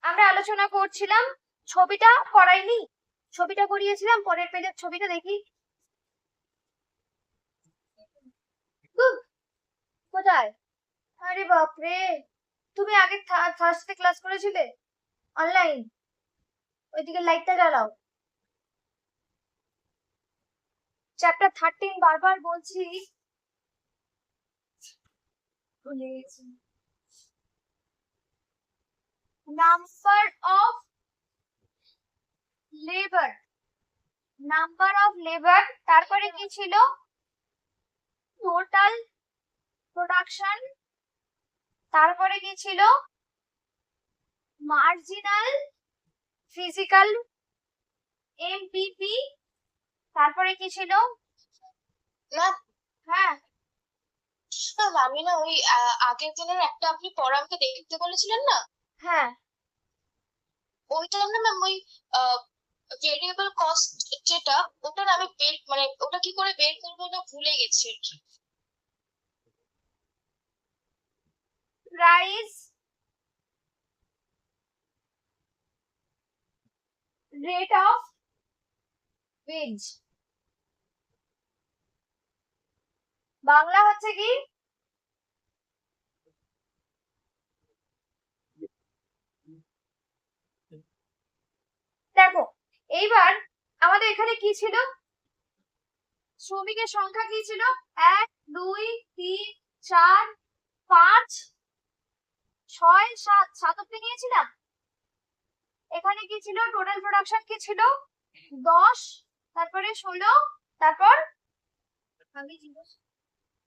আমরা আলোচনা করছিলাম, ছবিটা করাইনি, ছবিটা করিয়েছিলাম, পরের পেজের ছবিটা দেখি। কোথায়? আরে বাপরে, তুমি আগে ফার্স্টে ক্লাস করেছিলে অনলাইন? ওইদিকে লাইটটা জ্বালাও। চ্যাপ্টার 13 বারবার বলছি, ভুলে গেছি। Number of labour, number of labour, তারপরে কি ছিল? টোটাল প্রোডাকশন, তারপরে কি ছিল? মার্জিনাল ফিজিক্যাল এমপিপি, তারপরে কি ছিল? না হ্যাঁ আমি না ওই আগের দিনের একটা আপনি পড়া আমাকে দেখতে বলেছিলেন না, হ্যাঁ, ওইটা না ম্যাম ওই ভেরিয়েবল কস্ট যেটা, ওটা না আমি বের মানে ওটা কি করে বের করবো না ভুলে গেছি আর কি। Price rate of wage, Bangla হচ্ছে কি? দেখো এইবার আমাদের এখানে কি ছিল? শ্রমিকের সংখ্যা কি ছিল? 1 2 3 4 5 6 7, 7 অব্দি নিয়েছিলাম। এখানে কি ছিল? টোটাল প্রোডাকশন কি ছিল? 10, তারপরে 16, তারপর আমি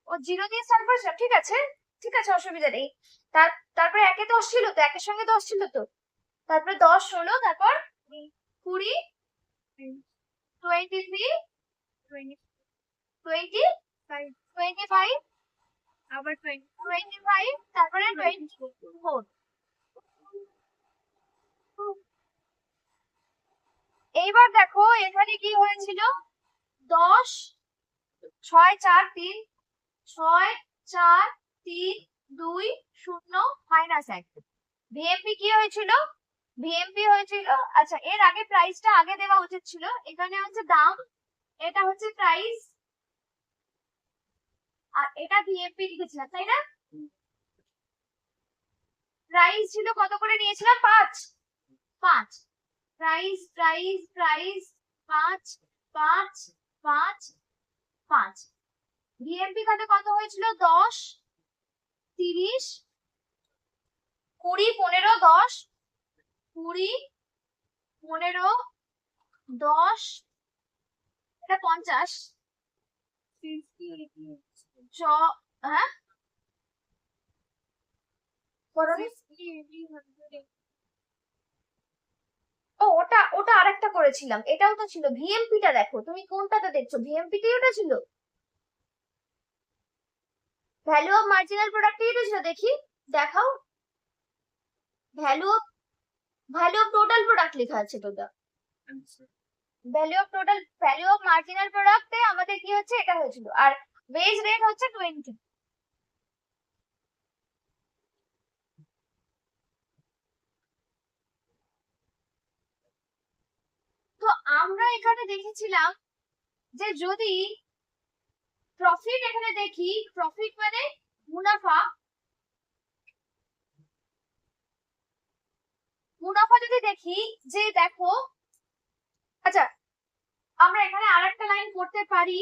ও 0 দিয়ে স্টার্ট করেছিলাম। ঠিক আছে, ঠিক আছে, অসুবিধা নেই। তারপরে একে 10 ছিল তো, একের সঙ্গে 10 ছিল তো, তারপরে 10 16, তারপর 20 23 20 25, আবার 25, তারপরে 24। এইবার দেখো এখানে কি হয়েছিল? 10 6 4 3 6 4 3 2 0 -1। ভিএমপি কি হয়েছিল? ভিএমপি হয়েছিল, আচ্ছা এর আগে প্রাইসটা আগে দেওয়া উচিত ছিল। এখানে হচ্ছে দাম, এটা হচ্ছে প্রাইস, আর এটা ভিএমপি লিখেছিলাম, তাই না? প্রাইস ছিল কত করে নিয়েছিলাম? 5 5। Price price price 5 5 5 5। ভিএমপি খাতে কত হয়েছিল? 10 30 20 15 10 20 15 10, এটা 50 হ্যাঁ ও ওটা ওটা আরেকটা করেছিলাম, এটাও তো ছিল। ভিএমপিটা দেখো, তুমি কোনটাতে দেখছো? ভিএমপিটাই ওটা ছিল, ভ্যালু অফ মার্জিনাল প্রোডাক্টই তো ছিল। দেখি, দেখাও। ভ্যালু অফ টোটাল প্রোডাক্ট লেখা আছে তো, ভ্যালু অফ মার্জিনাল প্রোডাক্টে আমাদের কি হচ্ছে? এটা হয়েছিল, আর ওয়েজ রেট হচ্ছে 20। তো আমরা এখানে দেখেছিলাম যে যদি প্রফিট, এখানে দেখি প্রফিট মানে মুনাফা, মুনাফা যদি দেখি যে দেখো, আচ্ছা আমরা এখানে আরেকটা লাইন করতে পারি,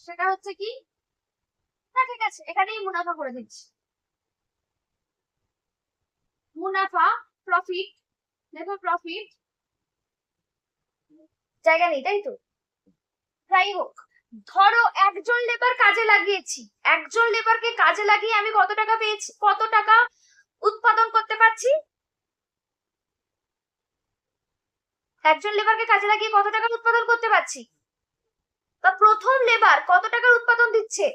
সেটা হচ্ছে কি, না ঠিক আছে এখানেই মুনাফা করে দিচ্ছি। মুনাফা, প্রফিট, দেখো প্রফিট, জায়গা নেই তাই তো? যাই হোক, ধরো একজন লেবার কাজে লাগিয়েছি, একজন লেবারকে কাজে লাগিয়ে আমি কত টাকা পেয়েছি, কত টাকা উৎপাদন করতে পারছি? একজন লেবারকে কাজে লাগিয়ে কত টাকা উৎপাদন করতে পারছি? বা প্রথম লেবার কত টাকার উৎপাদন দিচ্ছে?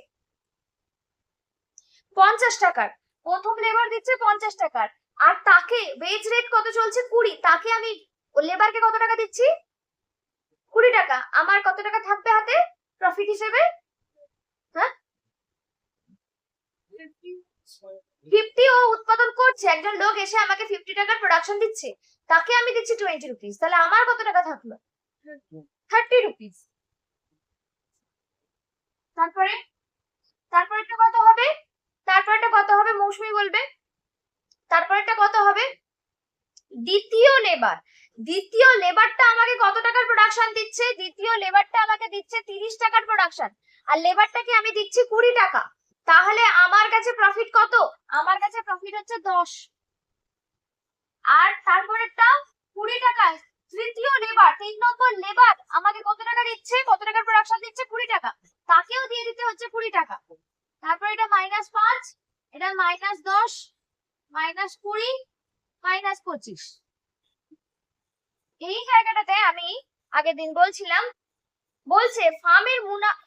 50 টাকার। প্রথম লেবার দিচ্ছে 50 টাকার, আর তাকে ওয়েজ রেট কত চলছে? 20, তাকে আমি লেবারকে কত টাকা দিচ্ছি? 20 টাকা। আমার কত টাকা থাকবে হাতে প্রফিট হিসেবে? হ্যাঁ 50 ও উৎপাদন করছে, একজন লোক এসে আমাকে 50 টাকার প্রোডাকশন দিচ্ছে, তাকে আমি দিচ্ছি 20 রুপিস, তাহলে আমার কত টাকা থাকলো? 30 রুপিস। তারপরে তারপরেটা কত হবে? তারপরেটা কত হবে মৌসুমী বলবে? তারপরেটা কত হবে? দ্বিতীয় লেবারটা আমাকে কত টাকার প্রোডাকশন দিচ্ছে? দ্বিতীয় লেবারটা আমাকে দিচ্ছে 30 টাকার প্রোডাকশন, আর লেবারটাকে আমি দিচ্ছি 20 টাকা। তাহলে আমার কাছে প্রফিট কত? আমার কাছে প্রফিট হচ্ছে 10। আর তারপরেরটা 20 টাকায় তৃতীয় লেবার, 3 নম্বর লেবার আমাকে কত টাকা দিচ্ছে? কত টাকার প্রোডাকশন দিচ্ছে? 20 টাকা, তাকেও দিয়ে দিতে হচ্ছে 20 টাকা। তারপর এটা -5, এটা -10, -20, -25। এই জায়গাটাতে আমি আগের দিন বলছিলাম, বলছে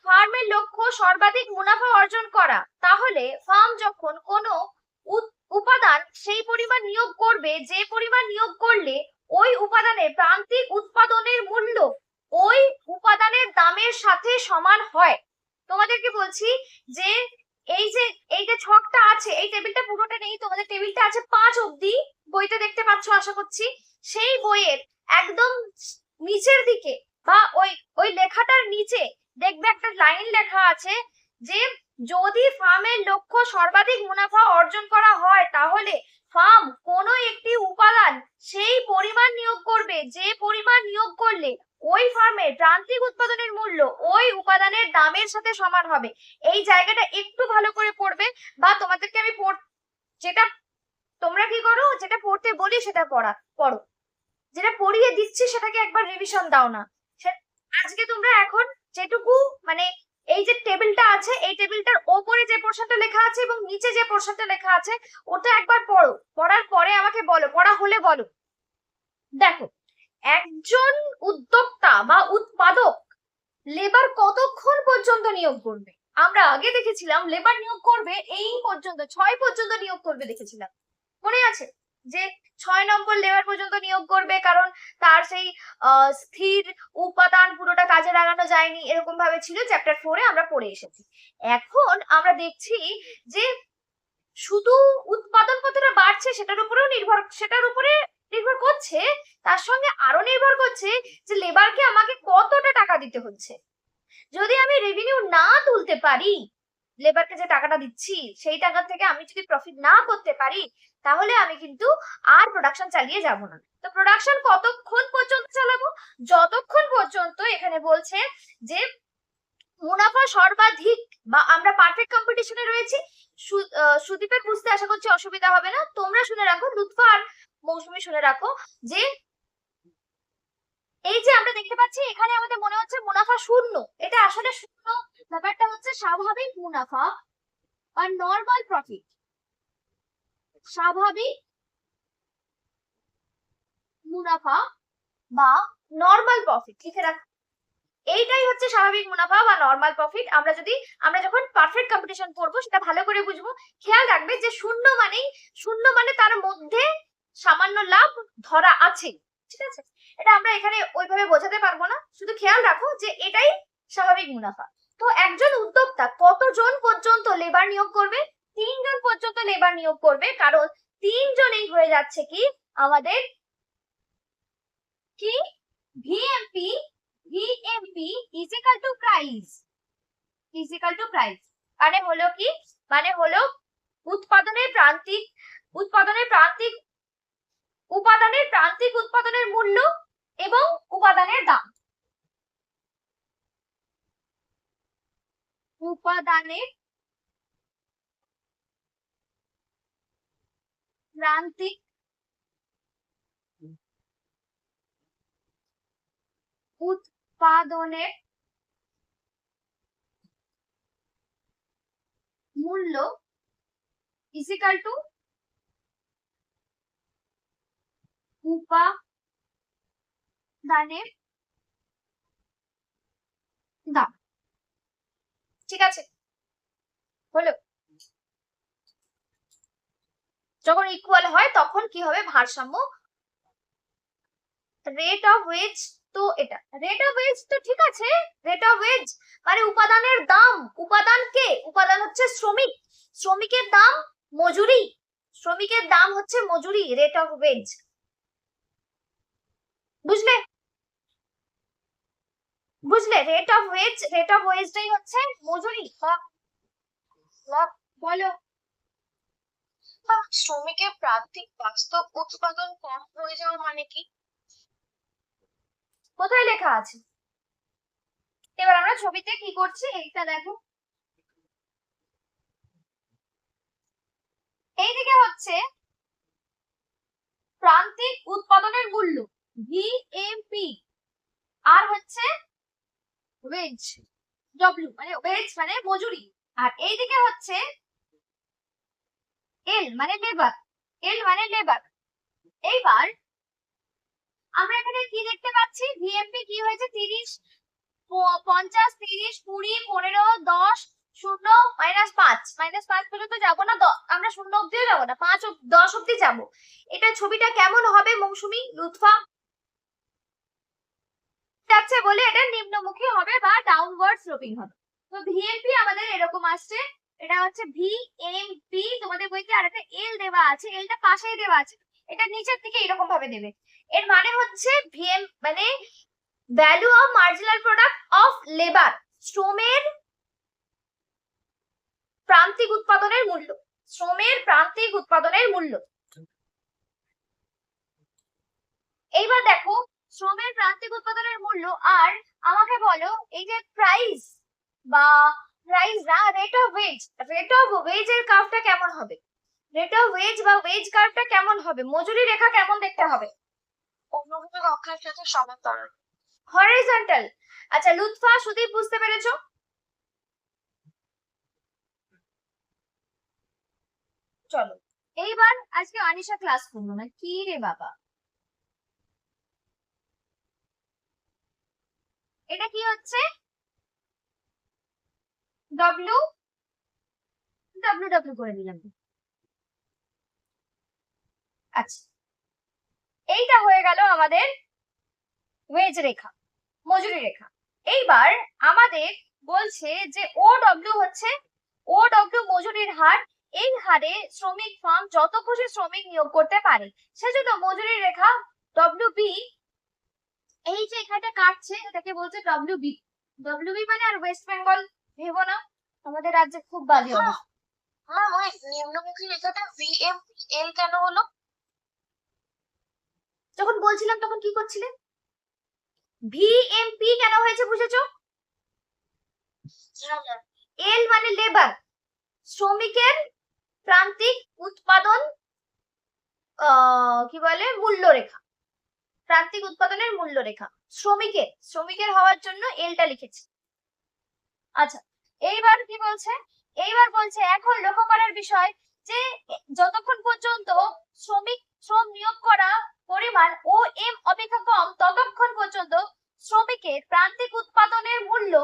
ফার্মের লক্ষ্য সর্বাধিক মুনাফা অর্জন করা। তাহলে ফার্ম যখন কোনো উপাদান সেই পরিমাণ নিয়োগ করবে, যে পরিমাণ নিয়োগ করলে ওই উপাদানের প্রান্তিক উৎপাদনের মূল্য ওই উপাদানের দামের সাথে সমান হয়। তোমাদেরকে বলছি যে এই যে ছকটা আছে, এই টেবিলটা পুরোটা নেই, তোমাদের টেবিলটা আছে 5 অবধি, বইতে দেখতে পাচ্ছ আশা করছি। সেই বইয়ের একদম নিচের দিকে বা ওই লেখাটার নিচে দেখবে একটা লাইন লেখা আছে যে যদি ফার্মের লক্ষ্য সর্বাধিক মুনাফা অর্জন করা হয়, তাহলে ফার্ম কোনো একটি উপাদান সেই পরিমাণ নিয়োগ করবে যে পরিমাণ নিয়োগ করলে ওই ফার্মের প্রান্তিক উৎপাদনের মূল্য ওই উপাদানের দামের সাথে সমান হবে। এই জায়গাটা একটু ভালো করে পড়বে, বা তোমাদেরকে আমি যেটা তোমরা কি করো, যেটা পড়তে বলি সেটা পড়ো, যেটা পড়িয়ে দিচ্ছি সেটাকে একবার রিভিশন দাও না। আজকে তোমরা এখন যেটুকু মানে এই যে টেবিলটা আছে, এই টেবিলটার ওপরে যে পোরশনটা লেখা আছে এবং নিচে যে পোরশনটা লেখা আছে ওটা একবার পড়ো, পড়ার পরে আমাকে বলো, পড়া হলে বলো। দেখো, একজন উদ্যোক্তা বা উৎপাদক লেবার কতক্ষণ পর্যন্ত নিয়োগ করবে? আমরা আগে দেখেছিলাম লেবার নিয়োগ করবে এই পর্যন্ত, 6 পর্যন্ত নিয়োগ করবে দেখেছিলাম, মনে আছে? যে 6 নম্বর লেবার পর্যন্ত নিয়োগ করবে, কারণ তার সেই স্থির উপাদান পুরোটা কাজে লাগানো যায়নি, এরকম ভাবে ছিল, চ্যাপ্টার 4 এ আমরা পড়ে এসেছি। এখন আমরা দেখছি যে শুধু উৎপাদন কতটা বাড়ছে সেটার উপরে নির্ভর করছে, তার সঙ্গে আরো নির্ভর করছে যে লেবারকে আমাকে কতটা টাকা দিতে হচ্ছে। যদি আমি রেভিনিউ না তুলতে পারি, লেবারকে যে টাকাটা দিচ্ছি সেই টাকা থেকে আমি যদি প্রফিট না করতে পারি, তাহলে আমি কিন্তু আর প্রোডাকশন চালিয়ে যাব না। তো প্রোডাকশন কতক্ষণ পর্যন্ত চালাবো? যতক্ষণ পর্যন্ত এখানে বলছে যে মুনাফা সর্বাধিক, বা আমরা পারফেক্ট কম্পিটিশনে রয়েছি। সুদীপের বুঝতে আশা করছি অসুবিধা হবে না, তোমরা শুনে রাখো, লুৎফা আর মৌসুমী শুনে রাখো, যে এই যে আমরা দেখতে পাচ্ছি এখানে আমাদের মনে হচ্ছে মুনাফা 0, এটা আসলে 0, ব্যাপারটা হচ্ছে স্বাভাবিক মুনাফা আর নরমাল প্রফিট। স্বাভাবিক মুনাফা বা নরমাল প্রফিট লিখে রাখ, এইটাই হচ্ছে স্বাভাবিক মুনাফা বা নরমাল প্রফিট। আমরা যখন পারফেক্ট কম্পিটিশন করবো সেটা ভালো করে বুঝবো। খেয়াল রাখবে যে 0 মানে তার মধ্যে সামান্য লাভ ধরা আছে, ঠিক আছে? এটা আমরা এখানে ওইভাবে বোঝাতে পারবো না, শুধু খেয়াল রাখো যে এটাই স্বাভাবিক মুনাফা। তো একজন উদ্যোক্তা কতজন পর্যন্ত লেবার নিয়োগ করবে? 3 জন পর্যন্ত লেবার নিয়োগ করবে, কারণ 3 জনেই হয়ে যাচ্ছে কি আমাদের কি VMP is equal to price, মানে হলো কি, মানে হলো উৎপাদনের প্রান্তিক উৎপাদনের মূল্য এবং উপাদানের দাম। উপাদানের প্রান্তিক উৎপাদনের মূল্য is equal to উপাদানের দাম। ঠিক আছে, হলো? যখন ইকুয়াল হয় তখন কি হবে? ভারসাম্য। রেট অফ ওয়েজ, তো এটা রেট অফ ওয়েজ তো ঠিক আছে, রেট অফ ওয়েজ মানে উপাদানের দাম। উপাদান হচ্ছে শ্রমিকের দাম মজুরি, শ্রমিকের দাম হচ্ছে মজুরি, রেট অফ ওয়েজ। বুঝলে? বুঝলে? রেট অফ ওয়েজটাই হচ্ছে মজুরি। বলো। শ্রমিকের প্রান্তিক বাস্তব উৎপাদন কম হয়ে যাওয়া মানে কি? কোথায় লেখা আছে? এবার আমরা ছবিতে কি করছি এইটা দেখো। এইদিকে হচ্ছে প্রান্তিক উৎপাদনের মূল্য, ভিএমপি, আর হচ্ছে ওয়েজ, ডব্লিউ মানে ওয়েজ মানে মজুরি, আর এইদিকে হচ্ছে এল মানে লেবার। এইবার আমরা এখানে কি দেখতে পাচ্ছি, ভিএমপি কি হয়েছে, 30, 50, 30, 20, 15, 10, 0, -5 পর্যন্ত যাবো না, আমরা 0 অব্দিও যাবো না, 5, 10 অব্দি যাবো। এটা ছবিটা কেমন হবে মৌসুমী, লুৎফা? যাচ্ছে বলে এটা নিম্নমুখী হবে বা ডাউনওয়ার্ড স্লোপিং হবে। তো ভিএমপি আমাদের এরকম আসছে, এটা হচ্ছে ভিএমপি, তোমাদের বইতে আর একটা এল দেওয়া আছে, এলটা পাশেই দেওয়া আছে, এটা নিচের দিকে এরকম ভাবে দেবে। এর মানে হচ্ছে ভিএম মানে value of marginal product of labour, শ্রমের প্রান্তিক উৎপাদনের মূল্য, শ্রমের প্রান্তিক উৎপাদনের মূল্য। এইবার দেখো শ্রমের প্রান্তিক উৎপাদনের মূল্য, আর আমাকে বলো এই যে প্রাইস বা প্রাইস না, রেট অফ ওয়েজ এর কার্ভটা কেমন হবে? রেট অফ ওয়েজ বা ওয়েজ কার্ভটা কেমন হবে? মজুরি রেখা কেমন দেখতে হবে? অনুভূমিক অক্ষের সাথে সমান্তরাল। হরিজন্টাল। আচ্ছা লুৎফা, সুদীপ, বুঝতে পেরেছো? চলো এইবার আজকে আনিশা ক্লাস করলো না, কি রে বাবা? এটা কি হচ্ছে? ডব্লিউ ডব্লিউ ডব্লিউ করে দিলাম। আচ্ছা, এইটা হয়ে গেল আমাদের ওয়েজ রেখা, মজুরি রেখা। এইবার আমাদের বলছে যে ও ডব্লিউ হচ্ছে, ও ডব্লিউ মজুরির হার, এই হারে শ্রমিক ফার্ম যত খুশি শ্রমিক নিয়োগ করতে পারে, সেজন্য মজুরি রেখা ডব্লিউ বি, এই যে এখানটা কাটছে এটাকে বলছে ডব্লিউ বি। ডব্লিউ বি মানে আর ওয়েস্ট বেঙ্গল ভেবো না, আমাদের রাজ্যে খুব বাজে অবস্থা। ম্যাম ওই নিম্নমুখী রেখাটা ভিএমএল কেন হলো? যখন বলছিলাম তখন কি করছিলে? ভিএমপি কেন হয়েছে বুঝেছো? এল মানে লেবার, শ্রমিকের প্রান্তিক উৎপাদন, কি বলে, মূল্য রেখা, প্রান্তিক উৎপাদনের মূল্য রেখা, শ্রমিকের হওয়ার জন্য এলটা লিখেছি। আচ্ছা এইবার কি বলছে? এইবার বলছে এখন লক্ষ্য করার বিষয় যে যতক্ষণ পর্যন্ত শ্রম নিয়োগ করা পরিমাণ ও এম অপেক্ষা কম, ততক্ষণ পর্যন্ত শ্রমিকের প্রান্তিক উৎপাদনের মূল্য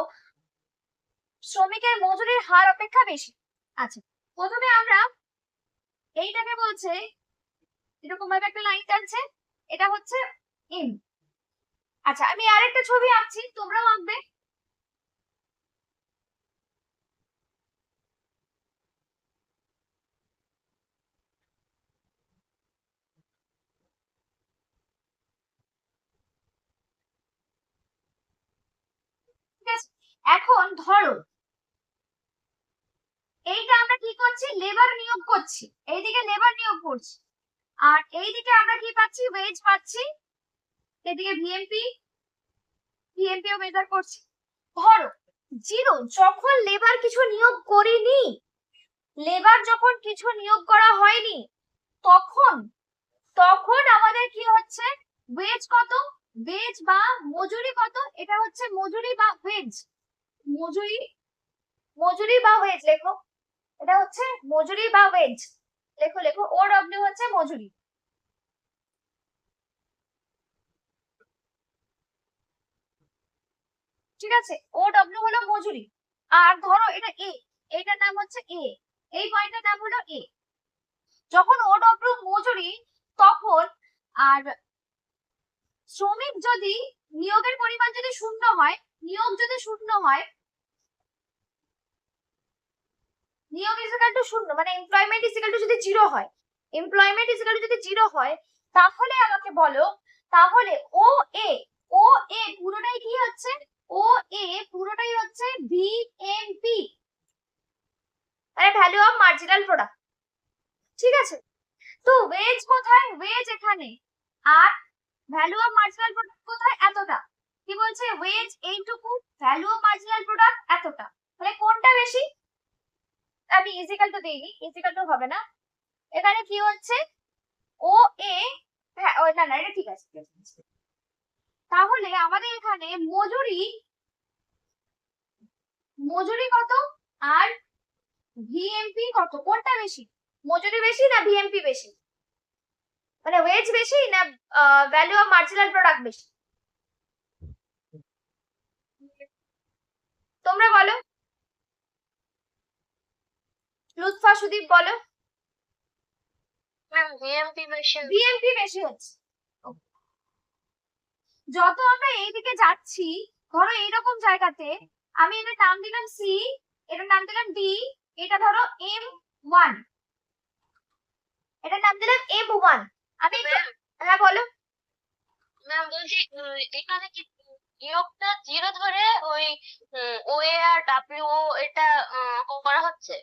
শ্রমিকের মজুরির হার অপেক্ষা বেশি। আচ্ছা প্রথমে আমরা এইটাকে বলছে এরকম ভাবে একটা লাইন টানছে, এটা হচ্ছে এম। আচ্ছা আমি আরেকটা ছবি আঁকছি, তোমরাও আঁকবে। ঠিক আছে, এখন ধরো এইটা আমরা কি করছি, লেবার নিয়োগ করছি, এইদিকে লেবার নিয়োগ করছি, আর এইদিকে আমরা কি পাচ্ছি, ওয়েজ পাচ্ছি, এদিকে ভিএমপিও মেজার করছি। ধরো জিরো, যখন লেবার কিছু নিয়োগ করিনি, লেবার যখন কিছু নিয়োগ করা হয়নি, তখন তখন আমাদের কি হচ্ছে, ওয়েজ কত, ওয়েজ বা মজুরি কত, এটা হচ্ছে মজুরি বা ওয়েজ, মজুরি মজুরি বা ওয়েজ লেখো, এটা হচ্ছে মজুরি বা ওয়েজ, লেখো লেখো, ও ডব্লিউ হচ্ছে মজুরি। ঠিক আছে, ও ডব্লিউ হলো মজুরি, আর ধরো এটা এ, এইটার নাম হচ্ছে এ, এই পয়েন্টের নাম হলো এ। যখন ও ডব্লিউ মজুরি, তখন আর শ্রমিক যদি নিয়োগের পরিমাণ যদি শূন্য হয়, নিয়োগ যদি শূন্য হয়, নিয়োগ ইজ ইকুয়াল টু 0, মানে এমপ্লয়মেন্ট ইজ ইকুয়াল টু যদি 0 হয়, এমপ্লয়মেন্ট ইজ ইকুয়াল টু যদি 0 হয়, তাহলে আমাকে বলো, তাহলে ও এ, ও এ পুরোটাই কি হচ্ছে, ও এ পুরোটাই হচ্ছে ভিএমপি, মানে ভ্যালু অফ মার্জিনাল প্রোডাক্ট। ঠিক আছে, তো ওয়েজ কোথায়, ওয়েজ এখানে, আর ভ্যালু অফ মার্জিনাল প্রোডাক্ট কোথায়, এতটা। কি বলছে, ওয়েজ এইটুকু, ভ্যালু অফ মার্জিনাল প্রোডাক্ট এতটা, তাহলে কোনটা বেশি? আমি ইজিক্যাল টু দিইনি, ইজিক্যাল টু হবে না, এখানে কি হচ্ছে ও এ, হ্যাঁ না না এটা ঠিক আছে, তাহলে আমাদের এখানে মজুরি, মজুরি কত আর ভিএমপি কত, কোনটা বেশি, মজুরি বেশি না ভিএমপি বেশি, মানে ওয়েজ বেশি না ভ্যালু অফ মার্জিনাল প্রোডাক্ট বেশি? তোমরা বলো, লুৎফা, সুদীপ বলো। ম্যাম ভিএমপি বেশি। ভিএমপি বেশি হচ্ছে। যত আমরা এইদিকে যাচ্ছি, ধরো এইরকম জায়গাতে আমি এটার নাম দিলাম সি, এটার নাম দিলাম ডি, এটা ধরো M1, এটার নাম দিলাম M1, আমি হ্যাঁ বলো। ম্যাম বলছি এখানে কি নিয়োগটা 0 ধরে ওই ও এ আর ডাব্লিউ এটা করা হচ্ছে?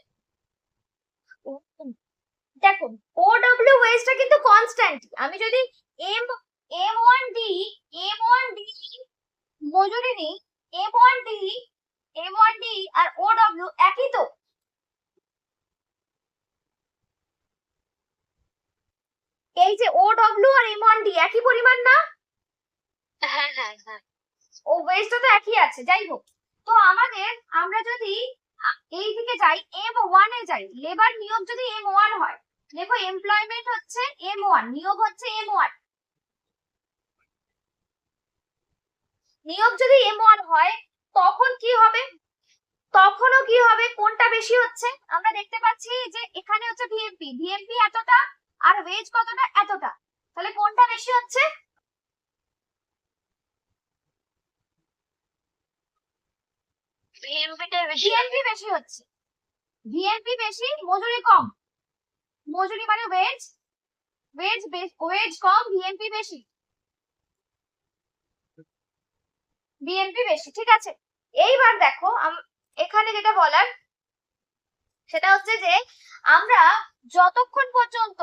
দেখো OW ওয়েজটা কিন্তু কনস্ট্যান্ট, আমি যদি এম M1D, M1D মজুরি নিই, M1D, M1D আর OW একই তো, এই যে OW আর M1D একই পরিমাণ না, হ্যাঁ হ্যাঁ হ্যাঁ। ও ওয়েজটা তো একই আছে, যাই হোক। তো আমাদের, আমরা যদি এই দিকে যাই M1 এ যাই, লেবার নিয়োগ যদি M1 হয়, দেখো এমপ্লয়মেন্ট হচ্ছে M1, নিয়োগ হচ্ছে M1, নিয়োগ যদি M1 হয় তখন কি হবে, তখনও কি হবে, কোনটা বেশি হচ্ছে, আমরা দেখতে পাচ্ছি যে এখানে হচ্ছে ভিএমপি, ভিএমপি এতটা আর ওয়েজ কতটা, এতটা, তাহলে কোনটা বেশি হচ্ছে, ভিএমপিটা বেশি। ভিএমপি বেশি হচ্ছে, ভিএমপি বেশি, মজুরি কম, মজুরি মানে ওয়েজ, ওয়েজ কম, ভিএমপি বেশি, ভিএমপি বেশি। ঠিক আছে, এইবার দেখো এখানে যেটা বলার সেটা হচ্ছে যে আমরা যতক্ষণ পর্যন্ত,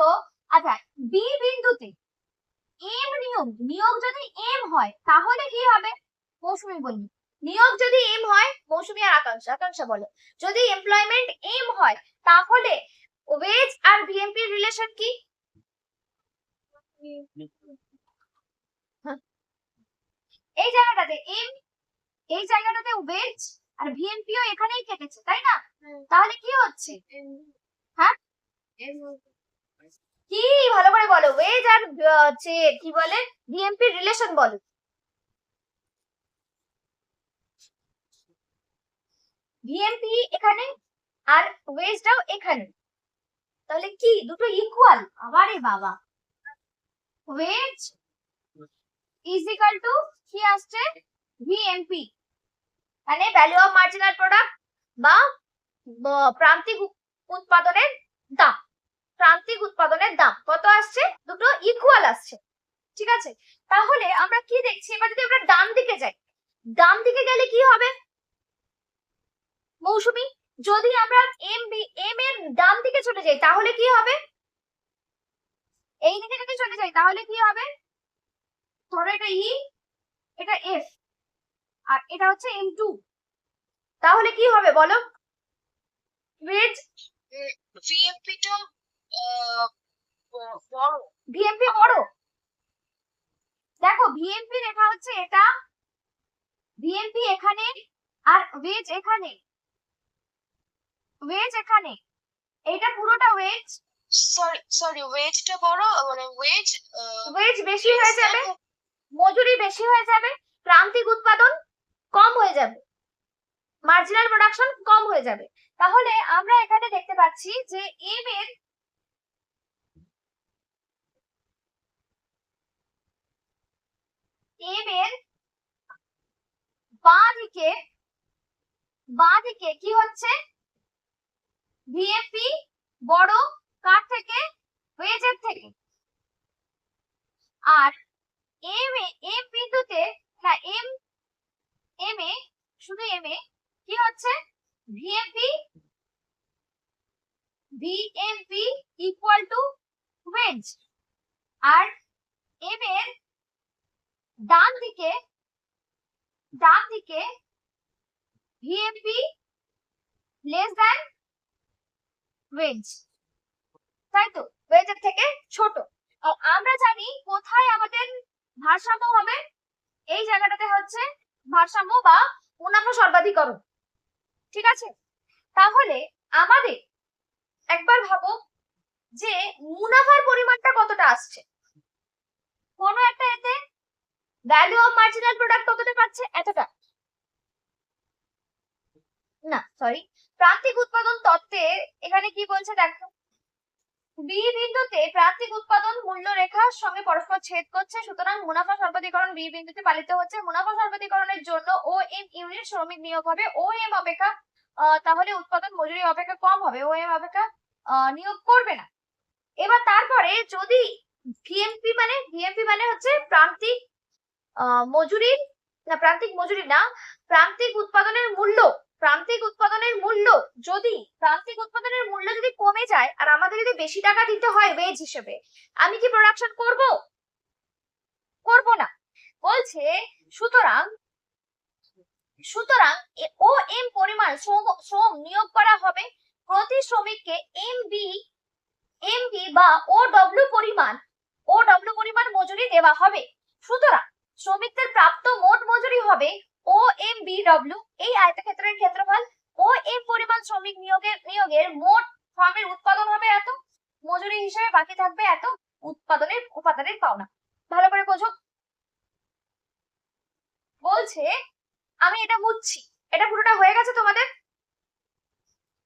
আচ্ছা বি বিন্দুতে এম নিয়োগ, নিয়োগ যদি এম হয় তাহলে কি হবে, মৌসুমী বলবি, নিয়োগ যদি এম হয়, মৌসুমী আর আকাঙ্ক্ষা, আকাঙ্ক্ষা বলো, যদি এমপ্লয়মেন্ট এম হয় তাহলে ওয়েজ আর ভিএমপি রিলেশন কি, এই জায়গাটাতে এম, এই জায়গাটাতে ওয়েজ আর ভিএমপিও এখানেই কেটেছে, তাই না, তাহলে কি হচ্ছে, হ্যাঁ কি ভালো করে বলো, ওয়েজ আর কি বলে ভিএমপি রিলেশন বলো, ভিএমপি এখানে আর ওয়েজটাও এখানে, তাহলে কি দুটো ইকুয়াল, আবারে বাবা, ওয়েজ ইজ ইকুয়াল টু কি আসছে, ভিএমপি, মানে ভ্যালু অফ মার্জিনাল প্রোডাক্ট বা প্রান্তিক উৎপাদনের দাম, প্রান্তিক উৎপাদনের দাম কত আসছে, দুটো ইকুয়াল আসছে। ঠিক আছে, তাহলে আমরা কি দেখছি, এবার যদি আমরা ডান দিকে যাই, ডান দিকে গেলে কি হবে মৌসুমী, যদি আমরা এম এর ডান দিকে চলে যাই তাহলে কি হবে, এই দিকে যদি চলে যাই তাহলে কি হবে, ধরো এটা ই, এটা এফ, আর এটা হচ্ছে M2, তাহলে কি হবে বলো, ওয়েজ ভিএমপিটা বড়, ভিএমপি বড়, দেখো ভিএমপি রেখা হচ্ছে এটা, ভিএমপি এখানে আর ওয়েজ এখানে, ওয়েজ এখানে, এইটা পুরোটা ওয়েজ, সরি সরি ওয়েজটা বড়, মানে ওয়েজ ওয়েজ বেশি হয়ে যাবে, মজুরি বেশি হয়ে যাবে, প্রান্তিক উৎপাদন কম হয়ে যাবে, মার্জিনাল প্রোডাকশন কম হয়ে যাবে, তাহলে আমরা এখানে দেখতে পাচ্ছি যে এম এর বাঁ দিকে কি হচ্ছে, ভিএফপি বড় কার থেকে, ওয়েজের থেকে। আর এম বিন্দুতে না এম এম এ শুধু এম এ কি হচ্ছে, ভিএমপি ইকুয়াল টু ওয়েজ। আর এম এর ডান দিকে ভিএমপি লেস দ্যান ওয়েজ, তাই তো, ওয়েজের থেকে ছোট। আর আমরা জানি কোথায় আমাদের ভারসাম্য হবে, এই জায়গাটাতে হচ্ছে ভারসাম্য বা মুনাফা সর্বাধিকরণ। ঠিক আছে, তাহলে আমাদের একবার ভাবো যে মুনাফার পরিমাণটা কতটা আসছে। কোনো একটা এতে ভ্যালু অফ মার্জিনাল প্রোডাক্ট কতটা পাচ্ছে, এতটা না, সরি, প্রান্তিক উৎপাদন তত্ত্বে এখানে কি বলছে দেখো, বি বিন্দুতে প্রান্তিক উৎপাদন মূল্য রেখার সঙ্গে পরস্পর ছেদ করছে, সুতরাং মুনাফা সর্বাধিকরণ বি বিন্দুতে পালিত হচ্ছে। মুনাফা সর্বাধিকরণের জন্য ও এম ইউনিট শ্রমিক নিয়োগ হবে, ও এম অপেক্ষা তাহলে উৎপাদন মজুরি অপেক্ষা কম হবে, ও এম অপেক্ষা নিয়োগ করবে না। এবার তারপরে যদি ভিএমপি মানে হচ্ছে প্রান্তিক মজুরির না, প্রান্তিক মজুরি না, প্রান্তিক উৎপাদনের মূল্য যদি কমে যায় আর আমাদের যদি বেশি টাকা দিতে হয় ওয়েজ হিসেবে, আমি কি প্রোডাকশন করব না। বলছে সুতরাং ও এম পরিমাণ শ্রম নিয়োগ করা হবে, প্রতি শ্রমিককে এমবি বা ও ডব্লিউ পরিমাণ মজুরি দেওয়া হবে। সুতরাং শ্রমিকদের প্রাপ্ত মোট মজুরি হবে ও এম বি ডব্লিউ, এই আয়তক্ষেত্রের ক্ষেত্রফল। ও এম পরিমাণ শ্রমিক নিয়োগের মোট ফার্মের উৎপাদন হবে এত, মজুরি হিসেবে বাকি থাকবে এত, উপাদানের পাওনা। ভালো করে বোঝো। বলছে আমি এটা বুঝছি, এটা পুরোটা হয়ে গেছে তোমাদের।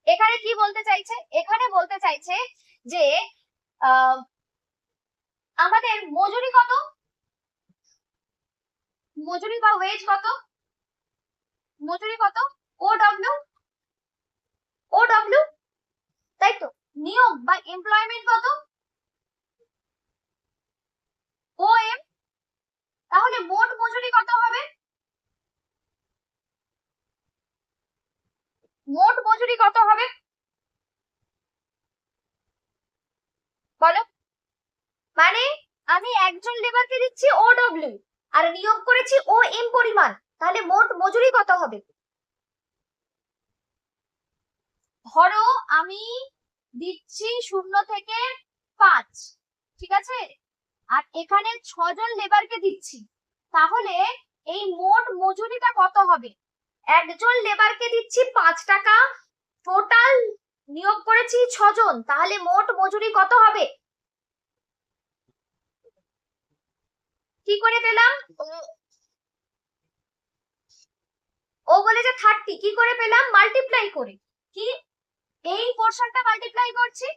এখানে কি বলতে চাইছে, এখানে বলতে চাইছে যে আমাদের মজুরি কত, মজুরি বা ওয়েজ কত, মজুরি কত, ও ডব্লিউ, তাই তো, নিয়োগ বা এমপ্লয়মেন্ট কত, ও এম। তাহলে মোট মজুরি কত হবে, মোট মজুরি কত হবে বলো। মানে আমি একজন লেবারকে দিচ্ছি ও ডব্লিউ আর নিয়োগ করেছি ও এম পরিমাণ, তাহলে মোট মজুরি কত হবে। ধরো আমি দিচ্ছি 0 থেকে 5, ঠিক আছে, আর এখানে 6 জন লেবারকে দিচ্ছি, তাহলে এই মোট মজুরিটা কত হবে। একজন লেবারকে দিচ্ছি 5 টাকা, টোটাল নিয়োগ করেছি 6 জন, তাহলে মোট মজুরি কত হবে। কি করে পেলাম, ও বলেছে 30, কি করে পেলাম, মাল্টিপ্লাই করে। কি এই পোরশনটা মাল্টিপ্লাই করছি,